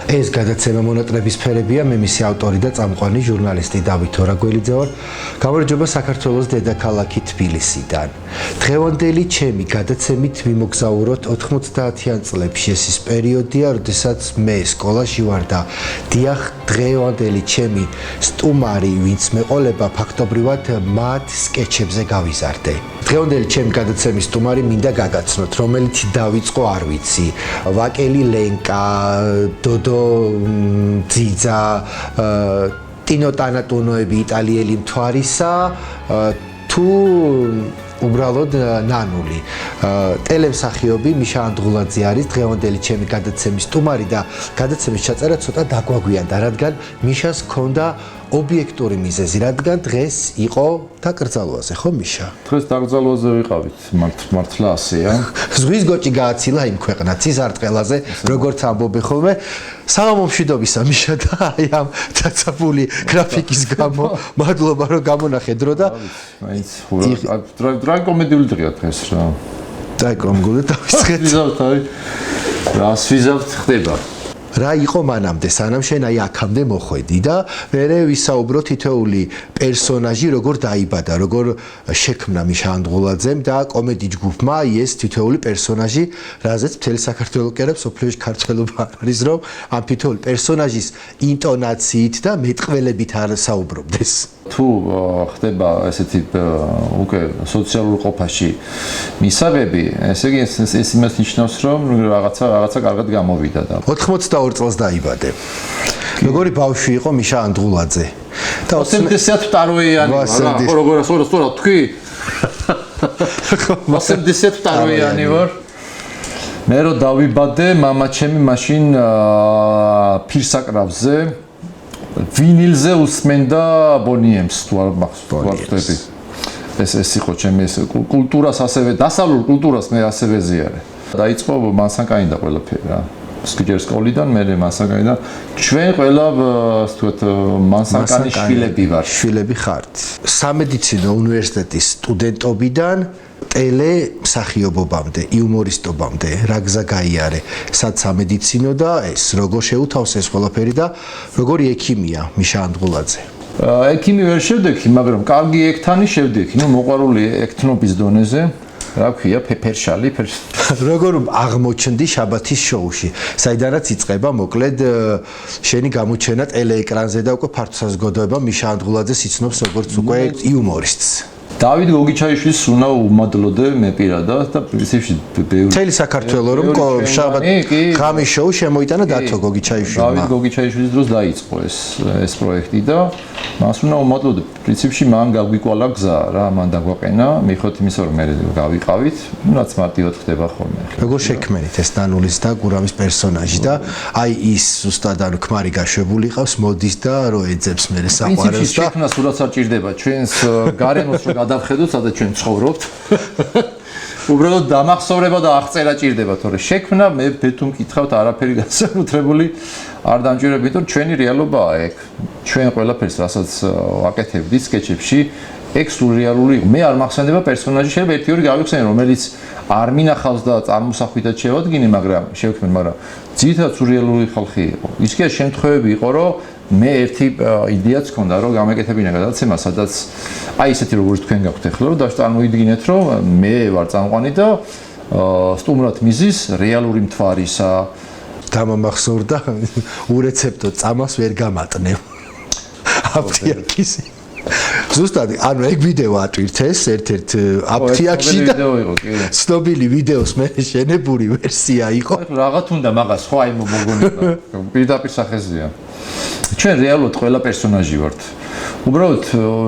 ეს გადაცემა მონატრების სფერებია, მე მისი ავტორი და წამყვანი ჟურნალისტი დავით ორაგველიძე ვარ. გამარჯობა საქართველოს დედაქალაქი თბილისიდან. დღევანდელი ჩემი გადაცემით ვიმოგზაუროთ 90-იან წლებში. ეს ის პერიოდია, როდესაც მე სკოლაში ვარ და დიახ, დღევანდელი ჩემი სტუმარი, ვინც მეყოლება, ფაქტობრივად მათ სკეჩებზე გავიზარდე. დღევანდელი ჩემი გადაცემის სტუმარი მინდა გაგაცნოთ, რომელიც დავიწყო არ ვიცი. ვაკელი ლენკა, დოდო ძიძა, ტინო ტანატუნოები იტალიელი მთვარისა, თუ უბრალოდ ნანული. ტელემსახიობი მიშა ანდღულაძე არის დღევანდელი ჩემი გადაცემის სტუმარი და გადაცემის ჩაწერა ცოტა დაგვაგვიანდა, რადგან მიშას ჰქონდა ობიექტური მიზეზი, რადგან დღეს იყო დაკრძალვაზე, ხო მიშა? დღეს დაკრძალვაზე ვიყავით, მართლა ასეა. ზღვის გოჭი გააცილა იმ ქვეყნად, ცისარტყელაზე, როგორც ამბობენ ხოლმე. საღამომშვიდობისა მიშა და აი ამ დაცაფული გრაფიკის გამო, მადლობა რომ გამონახე დრო და მაინც რა კომედიული დღეა დღეს რა. დაიკომგული დავისხეთ. რა სვიზავთ ხდება. რა იყო მანამდე, სანამ შენ აი აქამდე მოხვედი და მერე ვისაუბრო თითოეული პერსონაჟი როგორ დაიბადა, როგორ შექმნა მიშა ანდღულაძემ და კომედი ჯგუფმა აი ეს თითოეული პერსონაჟი, რაზეც მთელი საქართველო კი არა, სოფლიოში ქართველობა არის, რომ ამ თითოეული პერსონაჟის ინტონაციით და მეტყველებით არ საუბრობდეს. თუ ხდება ესეთი უკვე სოციალურ ყოფაში მისაღები, ესე იგი ეს იმას ნიშნავს, რომ რაღაცა კარგად გამოვიდა და 82 წელს დაიბადე. როგორი ბავშვი იყო მიშა ანდღულაძე? და 82-იანი, როგორ სწორად თქვი? 82-იანი ვარ. მე რო დავიბადე, მამა ჩემი მაშინ ფირსაკრავზე ვინილზე უსმენდა ბონიემს თუ არ მახსოვს. ეს იყო ჩემი კულტურას ასევე, დასავლურ კულტურას მე ასევე ზიარე. დაიწყო მანსანკანი და ყველაფერი რა. სკიჯერ სკოლიდან მე მანსანკანი და ჩვენ ყველა ასე ვთქვათ მანსანკანის შვილები ვარ. შვილები ხართ. სამედიცინო უნივერსიტეტის სტუდენტობიდან ტელემსახიობობამდე, იუმორისტობამდე, რა გზა გაიარე, სად სამედიცინო და ეს როგორ შეუთავს ეს ყველაფერი და როგორი ექიმია მიშა ანდღულაძე? ექიმი ვერ შევდექი, მაგრამ კარგი ექთანი შევდექი, მოყვარული ექთნობის დონეზე. რა ქვია, ფერშალი. როგორ აღმოჩნდი შაბათის შოუში, საიდანაც იწყება მოკლედ შენი გამოჩენა ტელეეკრანზე და უკვე ფართოსაზრდოება მიშა ანდღულაძეს იცნობს როგორც უკვე იუმორისტს. დავით გოგიჩაიშვილის უნდა უმადლოდე მე პირადად და პრინციპში ბევრი მთელი საქართველო რომ შაბათ ღამის შოუ შემოიტანა დათო გოგიჩაიშვილმა. დავით გოგიჩაიშვილის დროს დაიწყო ეს პროექტი და მას უნდა უმადლოდე პრინციპში მან გაგვიკვალა გზა რა, მან დაგვაყენა, მიხვდით იმისა რომ მე გავიყავით, რაც მარტივად ხდება ხოლმე. როგორ შექმენით ეს ნანულის და გურამის პერსონაჟი და აი ის ზუსტად ანუ ქმარი გაშვებული ყავს, მოდის და რო ეძებს მე საყვარელს და პრინციპში შექმნა სულაც არ ჭირდება ჩვენს გარემოს რომ გადავხედოთ, სადაც ჩვენ ცხოვრობთ. უბრალოდ დამახსოვრება და აღწერა ჭირდება, თორე შექმნა მე თუ მკითხავთ არაფერი გასანუთრებული არ დამჭირდება, იმიტომ რომ ჩვენი რეალობაა ეგ. ჩვენ ყველაფერს რასაც ვაკეთებდით სკეჩებში, ეგ სურეალური იყო. მე არ მახსენდება პერსონაჟი, შეიძლება ერთი-ორი გავიხსენე, რომელიც არ მინახავს და წარმოსახვითად შევადგინე, მაგრამ შევქმნი, მაგრამ ძირითადად სურეალური ხალხი იყო. ის კი შემთხვევები იყო, რომ მე ერთი იდეაც ჰქონდა, რომ გამეკეთებინა გადაცემა, სადაც აი ესეთი როგორც თქვენ გაქვთ ახლა, რომ წარმოიდგინეთ, რომ მე ვარ წამყვანი და სტუმრად მიზის რეალური მთვარისა. დამამახსოვრდა ურეცეპტო წამას ვერ გამატნევ. აფთიაქის. ზუსტად, ანუ ეგ ვიდეო ატვირთეს ერთ-ერთ აფთიაქში და ცნობილი ვიდეოს მე შენებური ვერსია იყო. რაღაც უნდა მაგას ხო აი მოგონება. პირდაპირ სახეზეა. ჩვენ რეალურად ყველა პერსონაჟი ვართ. უბრალოდ,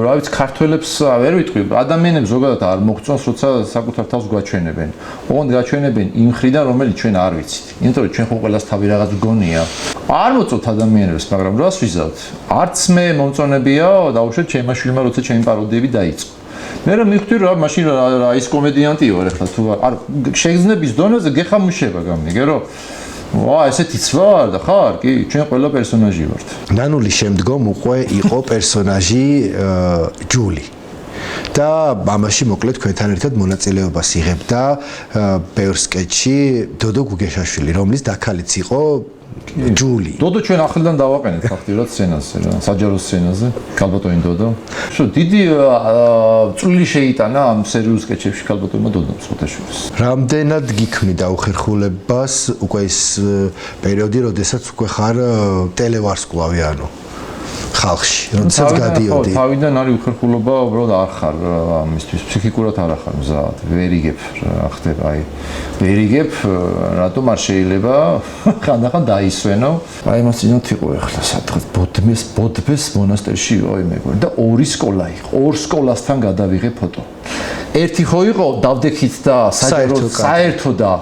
რა ვიცი, ქართველებს ვერ ვიტყვი, ადამიანებს ზოგადად არ მოღწონს, როცა საკუთარ თავს გვაჩვენებენ. ოღონდ გაჩვენებენ იმ მხრიდან, რომელიც ჩვენ არ ვიცით. იმიტომ რომ ჩვენ ხო ყველას თავი რაღაც გონია. არ მოწოთ ადამიანებს, მაგრამ რას ვიზავთ? არც მე მომწონებია, დაუშვათ ჩემმა შვილმა, როცა ჩემი პაროდიები დაიწყო. მე რა მივხვდი რა, მაშინ რა ის კომედიანტი ვარ ახლა თუ არ შეგრძნების დონეზე გეხამუშება გამიგე რომ ესეთი ვარ და ხარ, კი, ჩვენ ყველა პერსონაჟი ვართ. ნანულის შემდგომ უკვე იყო პერსონაჟი ჯული. და ამაში მოკლედ თქვენთან ერთად მონაწილეობას იღებდა ბევრ სკეჩში დოდო გუგეშაშვილი, რომლის დაქალიც იყო ჯული. დოდო ჩვენ ახლიდან დავაყენეთ ფაქტიურად სცენაზე რა, საჯარო სცენაზე, ქალბატონი დოდო. დიდი წვლილი შეიტანა ამ სერიულ სკეჩებში ქალბატონმა დოდომ სხოთაშვილის. რამდენად გიქმნიდა უხერხულებას უკვე ის პერიოდი, როდესაც უკვე ხარ ტელევარსკვლავი, ანუ ხალხში, როდესაც გადიოდი. თავიდან არის უხერხულობა, უბრალოდ არ ხარ ამისთვის, ფსიქიკურად არ ხარ მზად, ვერ იგებ რა ხდება, აი ვერ იგებ, რატომ არ შეიძლება ხანდახან დაისვენო. აი მას წინათ იყო ახლა სადღაც ბოდბეს მონასტერში იყო მეგობრებო და ორი სკოლა იყო, ორ სკოლასთან გადავიღე ფოტო. ერთი ხო იყო დავდექით და საერთო და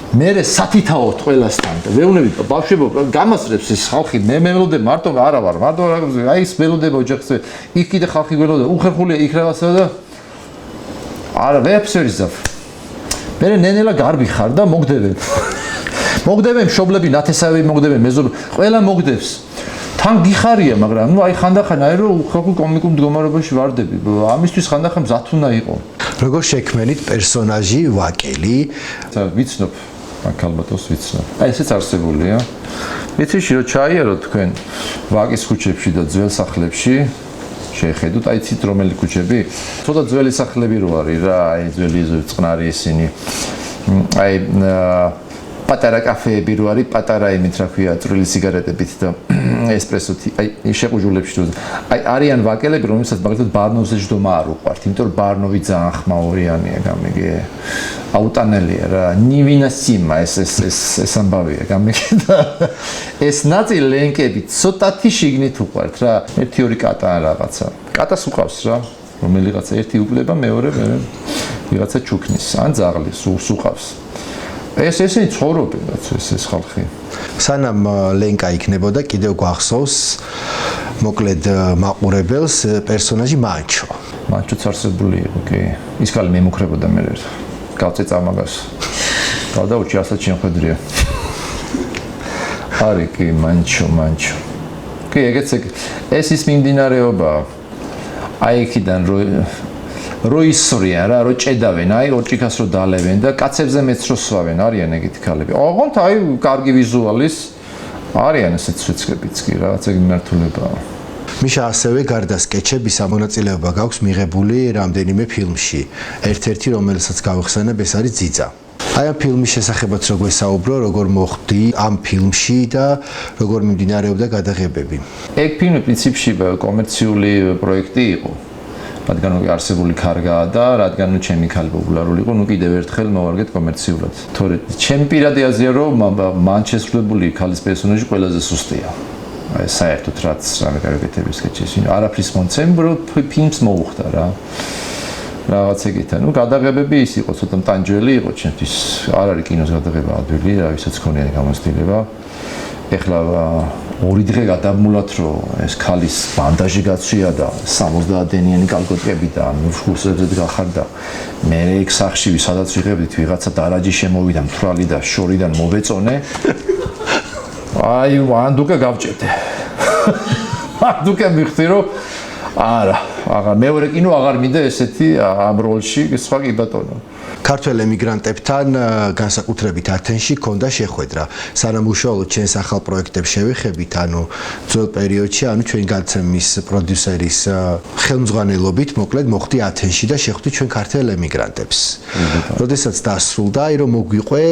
მე სათითაოთ ყველასთან და ვეუბნები ბავშვებო გამასწრებს ეს ხალხი მე ველოდებ მარტო არა ვარ მარტო აი ეს ველოდებ ოჯახზე იქ კიდე ხალხი ველოდებ უხერხულია იქ რაღაცა და არა ვეფსერის ზაფ მე ნენელა გარბი ხარ და მოგდებენ მშობლები ნათესავები მოგდებენ მეზობლები ყველა მოგდებს თან გიხარია მაგრამ ნუ აი ხანდახან აი რომ უხერხულ კომიკურ მდგომარეობაში ვარდები ამისთვის ხანდახან მზად უნდა იყო როგორ შექმნით პერსონაჟი ვაკელი ვიცნობ ქალბატონს ვიცნობ. აი ესეც არსებულია. ვიცი რომ ჩაიარო თქვენ ვაკის ქუჩებში და ძველ სახლებში შეხედოთ, აი ცით რომელი ქუჩები? ცოტა ძველი სახლები რო არის რა, აი ძველი წყნარი ისინი. აი პატარა კაფეები რო არის, პატარა იმით რა ქვია, წვრილი სიგარეტებით და ესპრესოთი, აი შეყუჟულებში რო. აი არიან ვაკელები, რომელსაც მაგალითად ბარნოვზე ჯდომა არ უყვართ, იმიტომ რომ ბარნოვი ძალიან ხმაურიანია, გამიგე. აუტანელია რა, ნივინასიმა ეს ამბავია, გამიგე და ეს ნაწილი ლენკები ცოტათი შიგნით უყვართ რა, ერთი ორი კატა რაღაცა. კატას უყავს რა, რომელიღაცა ერთი უკლება, მეორე ვიღაცა ჩუქნის, ან ძაღლის უყავს. ესენი ცხოვრობენ რაც ეს ხალხი. სანამ ლენკა იქნებოდა, კიდევ გვახსოვს მოკლედ მაყურებელს პერსონაჟი მანჩო. მანჩოც არსებული იყო, კი. ის კალი მემუქრებოდა მე გავწეწა მაგას. გადაუჭი ასეთ შემხედრია. არი კი მანჩო. კი ეგეც ეს ის მიმდინარეობა. აი იქიდან რო ისვრიან რა, რო ჭედავენ, აი ორჭიქას რო დალებენ და კაცებზე მეც რო სვავენ, არიან ეგეთი ქალები. ოღონდ აი კარგი ვიზუალის არიან ესეთ სვეცლებიც კი რაღაც ეგ მიმართულებაა. მიშა ასევე გარდა სკეჩების ამონაწილეობა გაქვს მიღებული რამდენიმე ფილმში. ერთ-ერთი რომელსაც გავიხსენებ ეს არის ძიძა. აი ამ ფილმის შესახებაც რო გვესაუბრო, როგორ მოხდი ამ ფილმში და როგორ მიმდინარეობდა გადაღებები. ეგ ფილმი პრინციპში კომერციული პროექტი იყო. რადგან არსებული კარგაა და რადგან ჩემი ქალი პოპულარული იყო, ნუ კიდევ ერთხელ მოვარგეთ კომერციულად. თორე ჩემი პირადი აზრია რომ მან შესრულებული ქალის პერსონაჟი ყველაზე სუსტია. აი საერთოდ რაც რამე კარგეთების სკეჩში არაფრის მომცემ ფილმს მოუხდა რა. რაღაც ეგეთა. ნუ გადაღებები ის იყო, ცოტა მტანჯველი იყო ჩემთვის. არ არის კინოს გადაღება ადვილი, რა ვისაც ქონია გამოცდილება. ეხლა ორი დღე გადამულათ რომ ეს ქალის ბანდაჟი გაცვია და 70-დენიანი კალკოტკები და მუშულსებზე გახარ და მე ეგ სახში სადაც ვიღებდით ვიღაცა დარაჯი შემოვიდა მთვრალი და შორიდან მოვეწონე აი ანდუკა გავჭედე ანდუკა მიხდი რომ აღარ მეორე კინო აღარ მინდა ესეთი ამ როლში სხვა კი ბატონო ქართველ ემიგრანტებთან განსაკუთრებით ათენში ქონდა შეხვედრა. სანამ უშუალოდ ჩვენს ახალ პროექტებს შევეხებით, ანუ ძველ პერიოდში, ანუ ჩვენ გადაცემის პროდიუსერის ხელმძღვანელობით, მოკლედ მოხდი ათენში და შეხვდი ჩვენ ქართველ ემიგრანტებს. როდესაც დასრულდა, აი რომ მოგვიყვე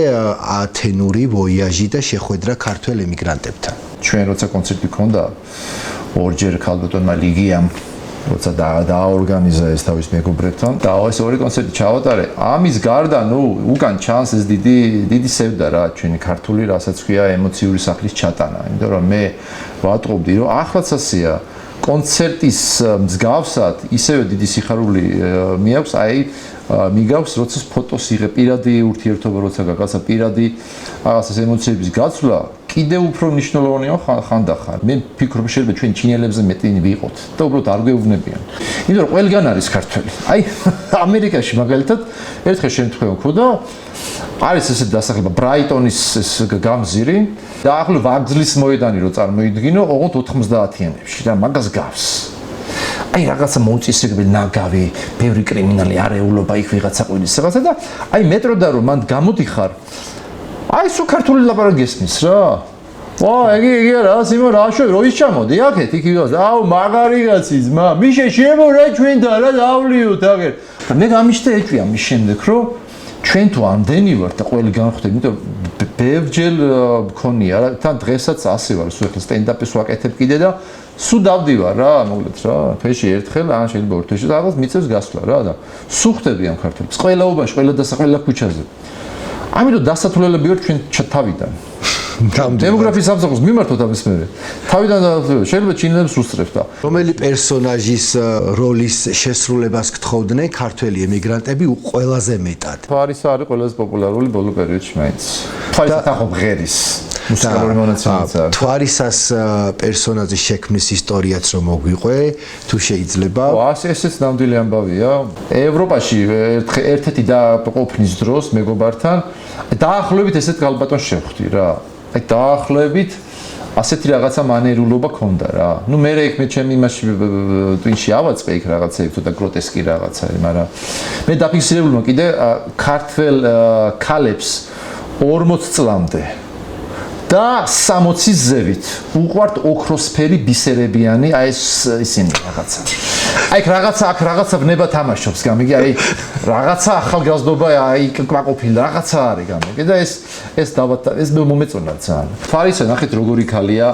ათენური ვოიაჟი და შეხვედრა ქართველ ემიგრანტებთან. ჩვენ როცა კონცერტი ქონდა, ორჯერ ქალბატონმა ლიგიამ როცა დააორგანიზა ეს თავის მეგობრებთან და ეს ორი კონცერტი ჩავატარე. ამის გარდა, ნუ უკან ჩანს ეს დიდი სევდა რა, ჩვენი ქართული, რასაც ქვია ემოციური სახლის ჩატანა. იმიტომ რომ მე ვატყობდი, რომ ახლაც ასეა კონცერტის მსგავსად ისევე დიდი სიხარული მიაქვს, აი მიგავს როცა ფოტოს იღებ, პირადი ურთიერთობა როცა გაკაცა, პირადი რაღაცას ემოციების გაცვლა კიდევ უფრო მნიშვნელოვანია ხანდახან. მე ვფიქრობ, შეიძლება ჩვენ ჩინელებზე მეტი ვიყოთ და უბრალოდ არ გვეუბნებიან. იმიტომ რომ ყველგან არის ქართველი. აი ამერიკაში მაგალითად ერთხელ შემთხვევა მქონდა, არის ესეთი დასახლება ბრაიტონის ეს გამზირი და ახლო ვაგზლის მოედანი რო წარმოიდგინო, ოღონდ 90-იანებში და მაგას გავს. აი რაღაცა მოუწესრიგებელი ნაგავი, ბევრი კრიმინალი არეულობა იქ ვიღაცა ყვირის რაღაცა და აი მეტროდა რომ მან გამოდიხარ აი სულ ქართული ლაპარაკი გესმის რა. იგი რა სიმო რა შე როის ჩამოდი აქეთ იქ ვიღაც აუ მაგარი კაცი ძმა მიშე შემორა ჩვენთან რა დავლიოთ აქეთ და მე გამიშთა ეჭვია მის შემდეგ რომ ჩვენ თუ ამდენი ვართ და ყველი განხვდები იმიტომ ბევრჯერ მქონია რა თან დღესაც ასე ვარ სულ ახლა სტენდაპის ვაკეთებ კიდე და სულ დავდივარ რა მოკლედ რა თვეში ერთხელ ან შეიძლება ორ თვეში რაღაც მიწევს გასვლა რა და სულ ხდები ამ ქართველებს ყველაობაში ყველა დასახველა ქუჩაზე ამიტომ დასათვლელები ვარ ჩვენ თავიდან დემოგრაფიის სამსახურს მიმართოთ ამის მერე. თავიდან შეიძლება ჩინელებს უსწრებს და რომელი პერსონაჟის როლის შესრულებას გთხოვდნენ ქართველი ემიგრანტები ყველაზე მეტად? თვარისა არის ყველაზე პოპულარული ბოლო პერიოდში მაინც. თვარისა ხო ღერის მუსიკალური მონაცემებია. თვარისას პერსონაჟის შექმნის ისტორიაც რომ მოგვიყვე, თუ შეიძლება. ესეც ნამდვილი ამბავია. ევროპაში ერთ-ერთი დაყოფნის დროს მეგობართან დაახლოებით ესეთ გალბატონს შევხვდი რა. აი დაახლოებით ასეთი რაღაცა მანერულობა ქონდა რა. ნუ მე იქ მე ჩემი იმაში ტვინში ავაწყე იქ რაღაცები თუ და გროტესკი რაღაცა, მაგრამ მე დაფიქსირებულმა კიდე ქართველ ქალებს 40 წლამდე და 60-ის ზევით უყვართ ოქროსფერი ბისერებიანი აი ეს ისინი რაღაცა. აი რაღაცა ვნება თამაშობს გამიგი აი რაღაცა ახალგაზრდობა აი კვაკოფილი რაღაცა არის გამიგი და ეს მომეწონა ძალიან. თვარისა ნახეთ როგორი ქალია.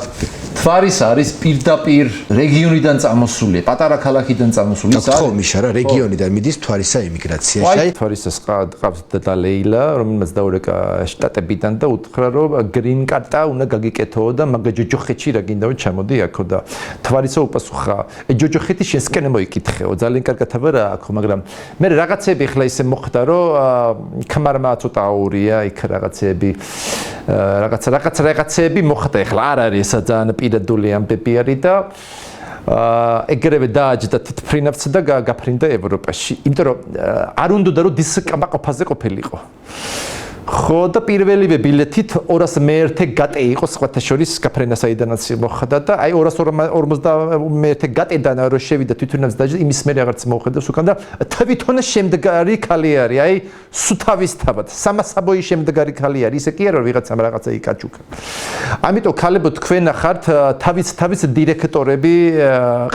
თვარისა არის პირდაპირ რეგიონიდან წამოსული, პატარა ქალაქიდან წამოსული. ის არის მიშა რა რეგიონიდან მიდის თვარისა ემიგრაციაში. აი თვარისას ყავს და ლეილა, რომელმაც დაურეკა შტატებიდან და უთხრა რომ გრინ კარტა უნდა გაგიკეთო და მაგ ჯოჯოხეთში რა გინდაო ჩამოდი აქო და თვარისა უპასუხა ჯოჯოხეთი შენსკენ მოიკითხეო ძალიან კარგად აბა აქო მაგრამ მე რაღაცები ხლა ისე მოხდა რომ ქმარმა ცოტა აურია იქ რაღაცები რაღაცები მოხდა ხლა არ არის ესა ძალიან პირადული ამბები არის და ეგრევე დააჯდა თითფრინავც და გაფრინდა ევროპაში იმიტომ რომ არ უნდა რომ დისკამაყოფაზე ყოფილიყო ხო და პირველივე ბილეთით 201 გატე იყო სხვათა შორის გაფრენა საიდანაც მოხდა და აი 251 გატედან რო შევიდა თვითონაც დაჯდა იმის მე რაღაცა მოხდა უკან და თვითონ შემდგარი ქალი არის აი სუთავისთავად სამასაბოი შემდგარი ქალი არის ისე კი არა რომ ვიღაცამ რაღაცა იკაჭუკა ამიტომ ქალებო თქვენ ახართ თავის დირექტორები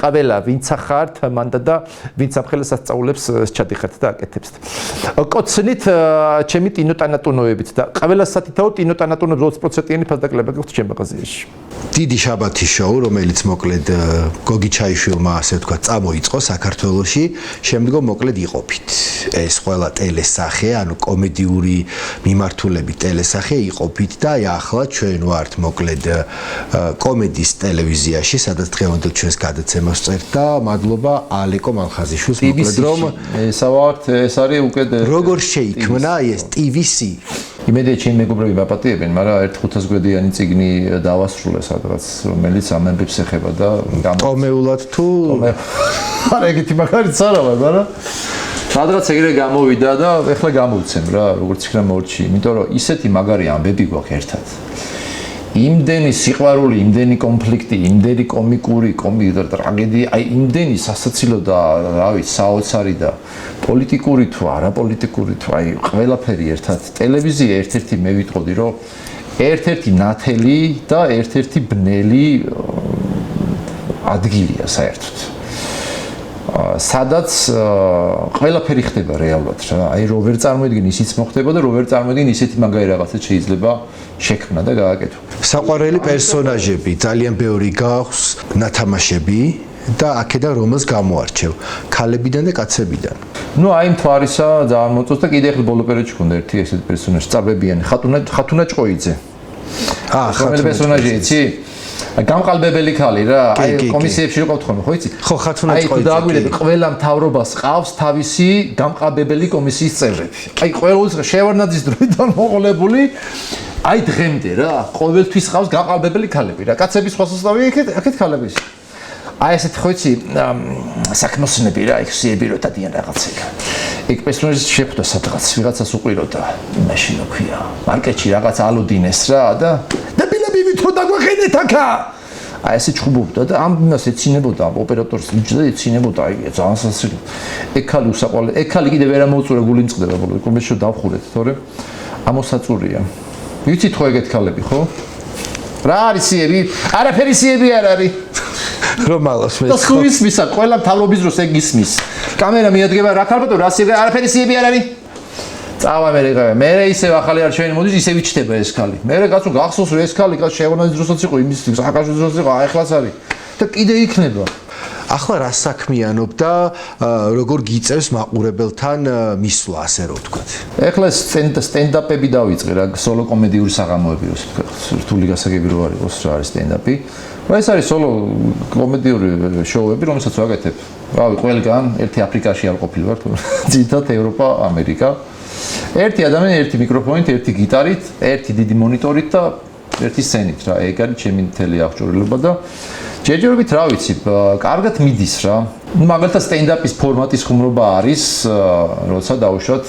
ყველა ვინც ახართ მანდა და ვინც ამხელა სასწაულებს ჩადიხართ და აკეთებთ კოცნით ჩემი ტინოტანატუნო და ყველა სათითაო ტინოტანატონებს 20%-იანი ფასდაკლება გქონდა ჩემ მაღაზიაში. დიდი შაბათის შოუ, რომელიც მოკლედ გოგი ჩაიშვილმა ასე ვთქვა, წამოიწყო საქართველოში, შემდგომ მოკლედ იყოფით. ეს ყველა ტელესახე, ანუ კომედიური მიმართულებით ტელესახე იყოფით და აი ახლა ჩვენ ვართ მოკლედ კომედიის ტელევიზიაში, სადაც დღევანდელ ჩვენს გადაცემას წერთ და მადლობა ალეკო მალხაზიშვილს მოკლედ რომ ეს არის უკვე როგორ შეიქმნა ეს TVC იმედია ჩემი მეგობრები ვაპატიებენ, მაგრამ ერთ 500 გვერდიანი წიგნი დავასრულე სადღაც, რომელიც ამბებს ეხება და ტომეულად თუ არა ეგეთი მაგარიც არა ვარ, მაგრამ სადღაც ეგრე გამოვიდა და ეხლა გამოვცემ რა, როგორც იქნა მორჩი, იმიტომ რომ ისეთი მაგარი ამბები გვაქვს ერთად. იმდენი სიყვარული, იმდენი კონფლიქტი, იმდენი კომიკური ტრაგედია, აი იმდენი სასაცილო და რა ვიცი, საოცარი და პოლიტიკური თუ არაპოლიტიკური თუ აი ყველაფერი ერთად. ტელევიზია ერთ-ერთი მე ვიტყოდი, რომ ერთ-ერთი ნათელი და ერთ-ერთი ბნელი ადგილია საერთოდ. სადაც ყველაფერი ხდება რეალურად რა. აი რო ვერ წარმოედგინე ისიც მოხდება და რო ვერ წარმოედგინე ისეთი მაგარი რაღაცა შეიძლება შექმნა და გააკეთო. საყვარელი პერსონაჟები ძალიან ბევრი გაქვს, ნათამაშები და აქედან რომელს გამოარჩევ, ქალებიდან და კაცებიდან. ნუ აი თვარისა ძალიან მოწონს და კიდე ახლა ბოლო პერიოდში მქონდა ერთი ესეთი პერსონაჟი, წარბებიანი ხათუნა ჭყოიძე. ხათუნა პერსონაჟი იცი? გამყალბებელი ქალი რა, აი კომისიებში რო ყავთ ხოლმე, ხო იცი? ხო, ხათუნა ჭყოიძე. აი დააგვირები, ყველა მთავრობას ყავს თავისი გამყალბებელი კომისიის წევრები. აი ყოველთვის შევარნაძის დროიდან მოყოლებული აი დღემდე რა, ყოველთვის ყავს გამყალბებელი ქალები რა. კაცების სხვასასწავი აქეთ ქალების. აი ესეთი ხო იცი, საქმოსნები რა, ეხსიები რო დადიან რაღაცა. ეგ პერსონაჟი შეხვდა სადღაც, ვიღაცას უყიროდა. მაშინ რო ქვია, მარკეტში რაღაც ალუდინეს რა და დებილები ვითრო დაგვახედეთ აქა. აი ესე ჩხუბობდა და ამ იმას ეცინებოდა, ოპერატორს იჯდა ეცინებოდა, აი ძალიან სასწრაფო. ეგ ქალი უსაყვარლე, ეგ ქალი კიდე ვერ ამოუწურა გული მწყდება ბოლო, კომისიო დავხურეთ, თორემ ამოსაწურია. ვიცით ხო ეგეთ ქალები ხო? რა არის სიები? არაფერი სიები არ არის. რომ მალოს მე. და სულ ისმისა, ყველა თავობის დროს ეგ ისმის. კამერა მიადგება რა ქალბატო, რა სიები, არაფერი სიები არ არის. წავა მე რეგავე. მე ისევ ახალი არჩევანი მოდის, ისევ იჩდება ეს ქალი. მე კაცო გახსოვს რომ ეს ქალი კაც შეღონაძის დროსაც იყო, იმის სააკაშვილის დროსაც იყო, აიხლაც არის. და კიდე იქნება. ახლა რა საქმიანობ და როგორ გიწევს მაყურებელთან მისვლა, ასე რომ ვთქვათ. ეხლა სტენდაპები დავიწყე რა, სოლო კომედიური საღამოები რო რთული გასაგები რო არ იყოს რა არის სტენდაპი. ეს არის სოლო კომედიური შოუები, რომელსაც ვაკეთებ. რავი, ყველგან, ერთი აფრიკაში არ ყოფილი ვარ, ძირითადად ევროპა, ამერიკა. ერთი ადამიანი, ერთი მიკროფონით, ერთი გიტარით, ერთი დიდი მონიტორით და ერთი სცენით რა. ეგ არის ჩემი მთელი აღჭურვილობა და ჯერჯერობით რა ვიცი, კარგად მიდის რა. მაგალითად სტენდაპის ფორმატის ხუმრობა არის, როცა დაუშვათ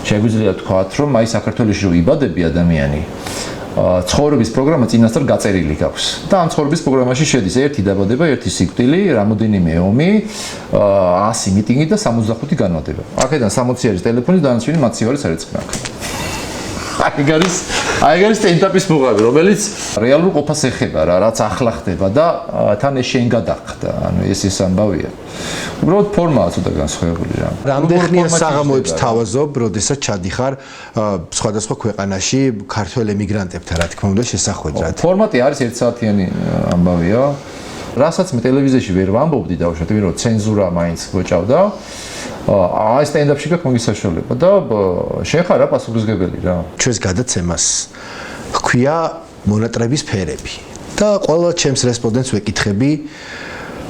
შეგვიძლია თქვათ, რომ აი საქართველოში რო იბადები ადამიანი, ცხოვრების პროგრამა წინასწარ გაწერილი გაქვს. და ამ ცხოვრების პროგრამაში შედის ერთი დაბადება, ერთი სიკვდილი, რამოდენიმე ომი, 100 მიტინგი და 65 განმარტება. აქედან 60 არის ტელეფონის დანარჩენი მაცივარი სარეცხნაკ. აი არის სტენდაპის მოღავი, რომელიც რეალურ ყოფას ეხება რა, რაც ახლა ხდება და თან ეს შენ გადახდა. ანუ ეს ამბავია. უბრალოდ ფორმაა ცოტა განსხვავებული რა. რამდენხნიან საღამოებს თავაზობ, როდესაც ჩადიხარ სხვადასხვა ქვეყანაში ქართველ ემიგრანტებთან, რა თქმა უნდა, შესახვედრად. ფორმატი არის 1 საათიანი ამბავია. რასაც მე ტელევიზიაში ვერ ვამბობდი დავუშვათ, რომ ცენზურა მაინც გვეჭავდა. აი სტენდაპში გაქვს მაგის საშუალება და შენ ხარ რა პასუხისმგებელი რა. ჩვენს გადაცემას ჰქვია მონატრების ფერები და ყველა ჩემს რესპონდენტს ვეკითხები,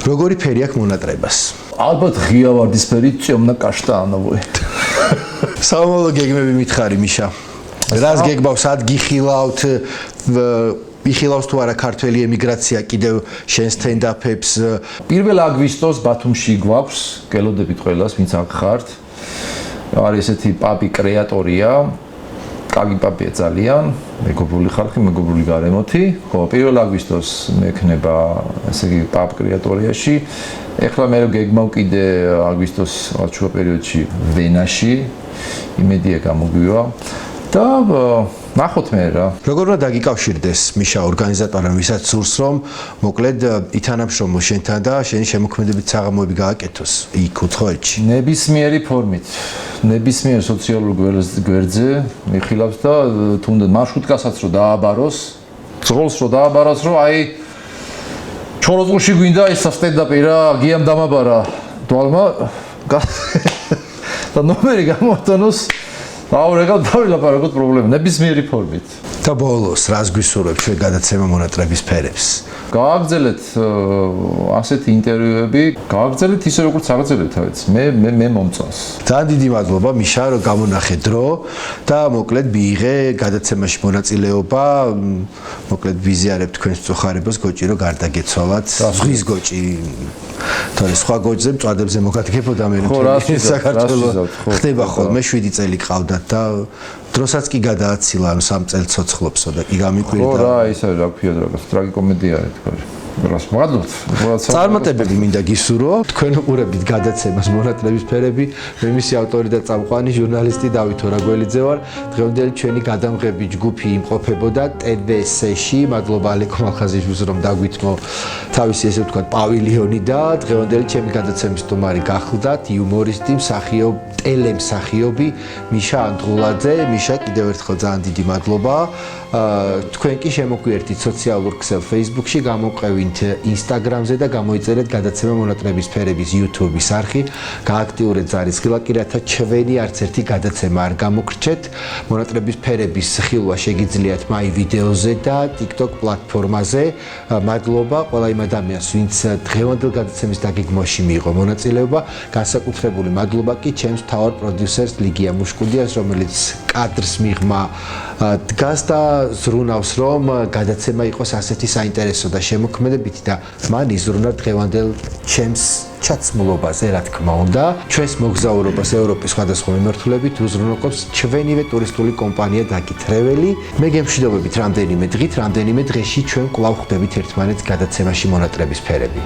როგორი ფერი აქვს მონატრებას. ალბათ ღია ვარდისფერი, წემნა კაშტაანოვი. სამომავლო გეგმები მითხარი მიშა. რას გეგმავს, სად გიხილავთ? იხილავს თუ არა ქართველი ემიგრაცია კიდევ შენ სტენდაპებს? 1 აგვისტოს ბათუმში გვაქვს, გელოდებით ყველას, ვინც აქ ხართ. არის ესეთი პაპი კრეატორია. კარგი პაპია ძალიან, მეგობრული ხალხი, მეგობრული გარემოთი. ხო, 1 აგვისტოს მექნება, ესე იგი, პაპ კრეატორიაში. ეხლა მე გეგმავ კიდე აგვისტოს არჩევა პერიოდში ვენაში. იმედია გამოგვივა. და ნახოთ მე რა. როგორ უნდა დაგიკავშირდეს მიშა ორგანიზატორთან, ვისაც სურს რომ მოკლედ ითანამშრომლო შენთან და შენი შემოქმედებით საღამოები გააკეთოს იქ უცხოეთში. ნებისმიერი ფორმით, ნებისმიერ სოციალურ გვერდზე მიხილავს და თუნდაც მარშრუტკასაც რო დააბაროს, ძღოლს რო დააბაროს, რომ აი ჩოროწყუში გვინდა ეს სტენდაპი რა, გიამ დამაბარა დვალმა და ნომერი გამოვთანოს. აუ რეგავ დავილაპარაკოთ პრობლემა ნებისმიერი ფორმით. და ბოლოს რას გვისურვებ ჩვენ გადაცემა მონატრების ფერებს? გააგრძელეთ ასეთი ინტერვიუები, გააგრძელეთ ისე როგორც აღძლებთ, თავიც. მე მომწონს. ძალიან დიდი მადლობა მიშა, რომ გამონახე დრო და მოკლედ მიიღე გადაცემაში მონაწილეობა. მოკლედ ვიზიარებ თქვენს წუხარებას, გოჭი რომ გარდაგეცვალათ. ზღვის გოჭი. თორე სხვა გოჭზე მწვადებზე მოგადგებოდა მე საქართველოს. ხდება ხოლმე 7 წელი ყავდათ და დროსაც კი გადააცილა ამ 3 წელს ცოცხლობსო და კი გამიკვირდა. ხო რა, ისე რა ქვია რაღაც ტრაგიკომედია თქვა. რას მადლობთ. წარმატებები მინდა გისურვო. თქვენ უყურებთ გადაცემას მონატრების ფერები. მე მისი ავტორი და წამყვანი ჟურნალისტი დავით ორაგველიძე ვარ. დღევანდელი ჩვენი გადამღები ჯგუფი იმყოფებოდა TVS-ში. მადლობა ალეკო მალხაზიშვილს რომ დაგვითმო თავისი ესე ვთქვათ პავილიონი და დღევანდელი ჩემი გადაცემის სტუმარი გახლდათ იუმორისტი, მსახიობ, ტელემსახიობი მიშა ანდღულაძე. მიშა კიდევ ერთხელ ძალიან დიდი მადლობა. თქვენ კი შემოგვიერთით სოციალურ ქსელ Facebook-ში, გამოყევით Instagram-ზე და გამოიწერეთ გადაცემა მონატრების ფერების YouTube-ის არხი. გააქტიურეთ ზარისხილაკი, რათა ჩვენი არც ერთი გადაცემა არ გამოგრჩეთ. მონატრების ფერების ხილვა შეგიძლიათ My Video-ზე და TikTok პლატფორმაზე. მადლობა ყველა იმ ადამიანს, ვინც დღევანდელ გადაცემის დაგეგმვაში მიიღო მონაწილეობა. განსაკუთრებული მადლობა კი ჩემს მთავარ პროდიუსერს ლიგია მუშკუდიას, რომელიც კადრს მიღმა დგას და ზრუნავს, რომ გადაცემა იყოს ასეთი საინტერესო და შემოქმედებითი და მან იზრუნა დღევანდელ ჩემს ჩაცმულობაზე, რა თქმა უნდა. ჩვენს მოგზაურობას ევროპის სხვადასხვა მიმართულებით უზრუნველყოფს ჩვენივე ტურისტული კომპანია დაკითრეველი. მე გემშვიდობებით რამდენიმე დღით, რამდენიმე დღეში ჩვენ კვლავ ხვდებით ერთმანეთს გადაცემაში მონატრების ფერები.